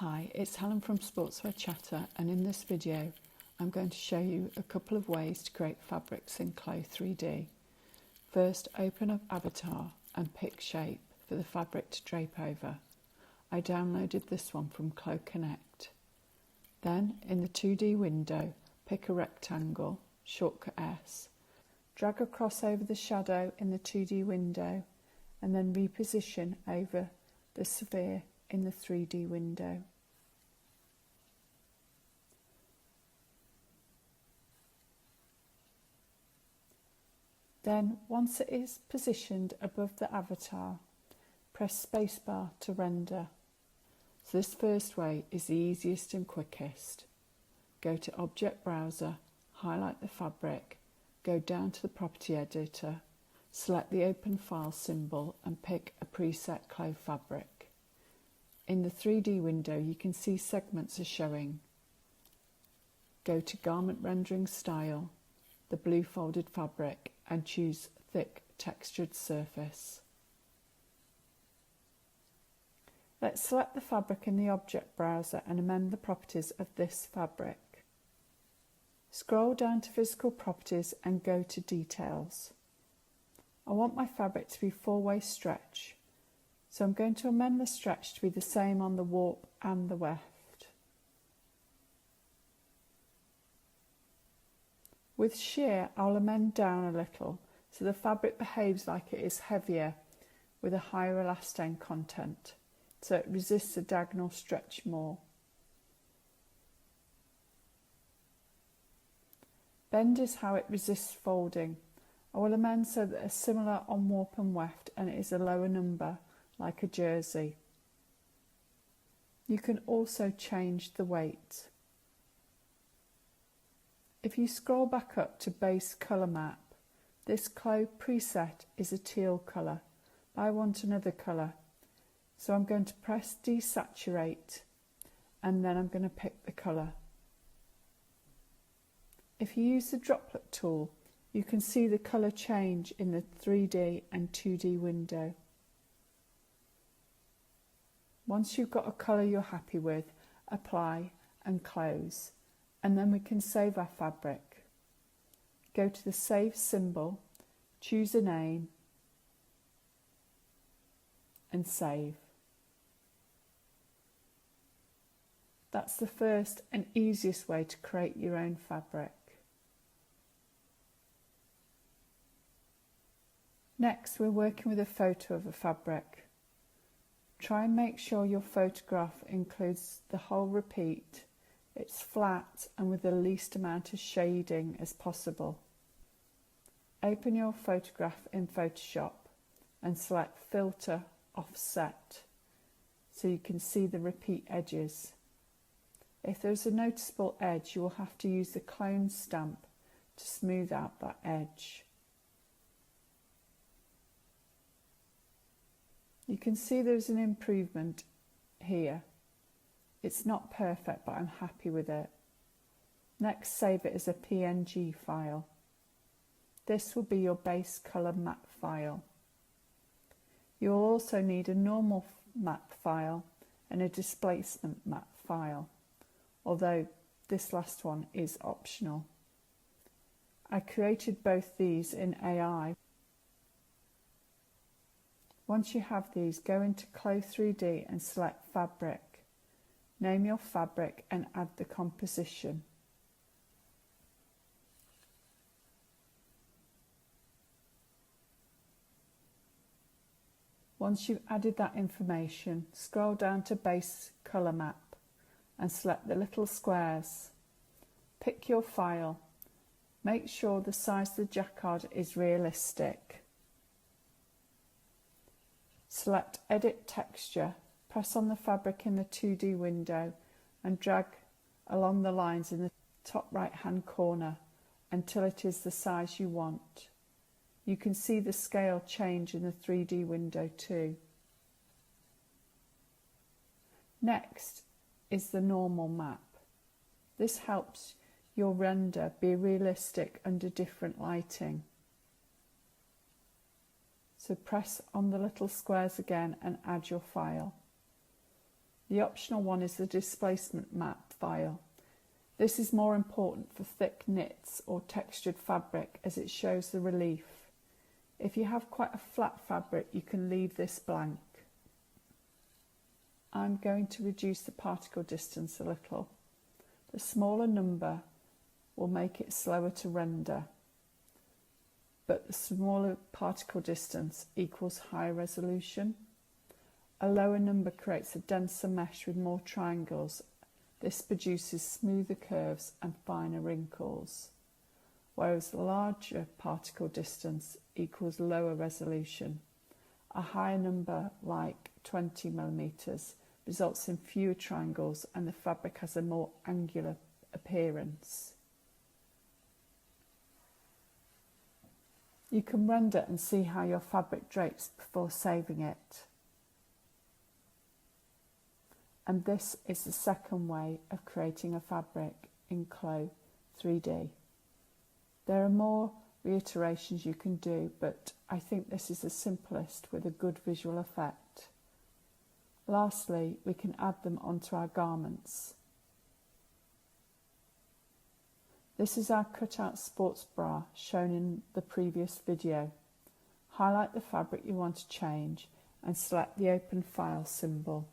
Hi, it's Helen from Sportswear Chatter, and in this video I'm going to show you a couple of ways to create fabrics in CLO 3D. First, open up Avatar and pick shape for the fabric to drape over. I downloaded this one from CLO Connect. Then, in the 2D window, pick a rectangle, shortcut S, drag across over the shadow in the 2D window, and then reposition over the sphere in the 3D window. Then, once it is positioned above the avatar, press spacebar to render. So this first way is the easiest and quickest. Go to Object Browser, highlight the fabric, go down to the Property Editor, select the Open File symbol and pick a preset CLO fabric. In the 3D window you can see segments are showing. Go to Garment Rendering Style, the blue folded fabric, and choose Thick Textured Surface. Let's select the fabric in the Object Browser and amend the properties of this fabric. Scroll down to Physical Properties and go to Details. I want my fabric to be 4-way stretch, so I'm going to amend the stretch to be the same on the warp and the weft. With shear, I'll amend down a little so the fabric behaves like it is heavier with a higher elastane content, so it resists a diagonal stretch more. Bend is how it resists folding. I will amend so that it's similar on warp and weft and it is a lower number, like a jersey. You can also change the weight. If you scroll back up to Base Colour Map, this CLO preset is a teal colour, but I want another colour. So I'm going to press Desaturate and then I'm going to pick the colour. If you use the droplet tool, you can see the colour change in the 3D and 2D window. Once you've got a colour you're happy with, apply and close, and then we can save our fabric. Go to the Save symbol, choose a name, and save. That's the first and easiest way to create your own fabric. Next, we're working with a photo of a fabric. Try and make sure your photograph includes the whole repeat. It's flat and with the least amount of shading as possible. Open your photograph in Photoshop and select Filter Offset so you can see the repeat edges. If there's a noticeable edge, you will have to use the clone stamp to smooth out that edge. You can see there's an improvement here. It's not perfect, but I'm happy with it. Next, save it as a PNG file. This will be your base colour map file. You will also need a normal map file and a displacement map file, although this last one is optional. I created both these in AI. Once you have these, go into CLO 3D and select Fabric. Name your fabric and add the composition. Once you've added that information, scroll down to Base Colour Map and select the little squares. Pick your file. Make sure the size of the jacquard is realistic. Select Edit Texture. Press on the fabric in the 2D window and drag along the lines in the top right hand corner until it is the size you want. You can see the scale change in the 3D window too. Next is the normal map. This helps your render be realistic under different lighting. So press on the little squares again and add your file. The optional one is the displacement map file. This is more important for thick knits or textured fabric as it shows the relief. If you have quite a flat fabric, you can leave this blank. I'm going to reduce the particle distance a little. The smaller number will make it slower to render, but the smaller particle distance equals higher resolution. A lower number creates a denser mesh with more triangles. This produces smoother curves and finer wrinkles, whereas the larger particle distance equals lower resolution. A higher number, like 20 millimeters, results in fewer triangles and the fabric has a more angular appearance. You can render and see how your fabric drapes before saving it. And this is the second way of creating a fabric in CLO 3D. There are more reiterations you can do, but I think this is the simplest with a good visual effect. Lastly, we can add them onto our garments. This is our cutout sports bra shown in the previous video. Highlight the fabric you want to change and select the open file symbol.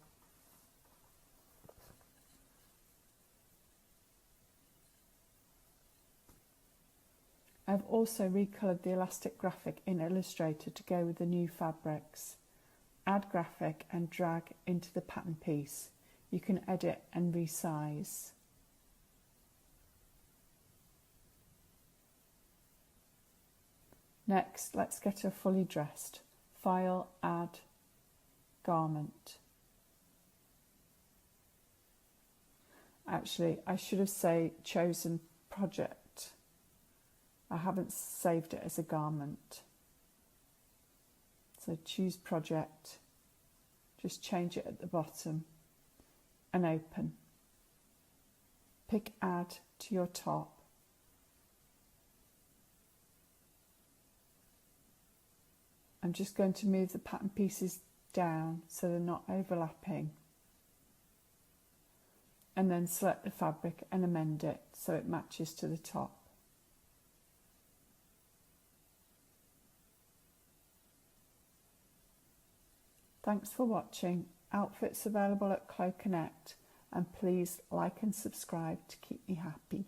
I've also recoloured the elastic graphic in Illustrator to go with the new fabrics. Add graphic and drag into the pattern piece. You can edit and resize. Next, let's get her fully dressed. File, Add, Garment. Actually, I should have chosen Project. I haven't saved it as a garment. So choose Project, just change it at the bottom and open. Pick Add to your top. I'm just going to move the pattern pieces down so they're not overlapping. And then select the fabric and amend it so it matches to the top. Thanks for watching. Outfits available at CLO Connect, and please like and subscribe to keep me happy.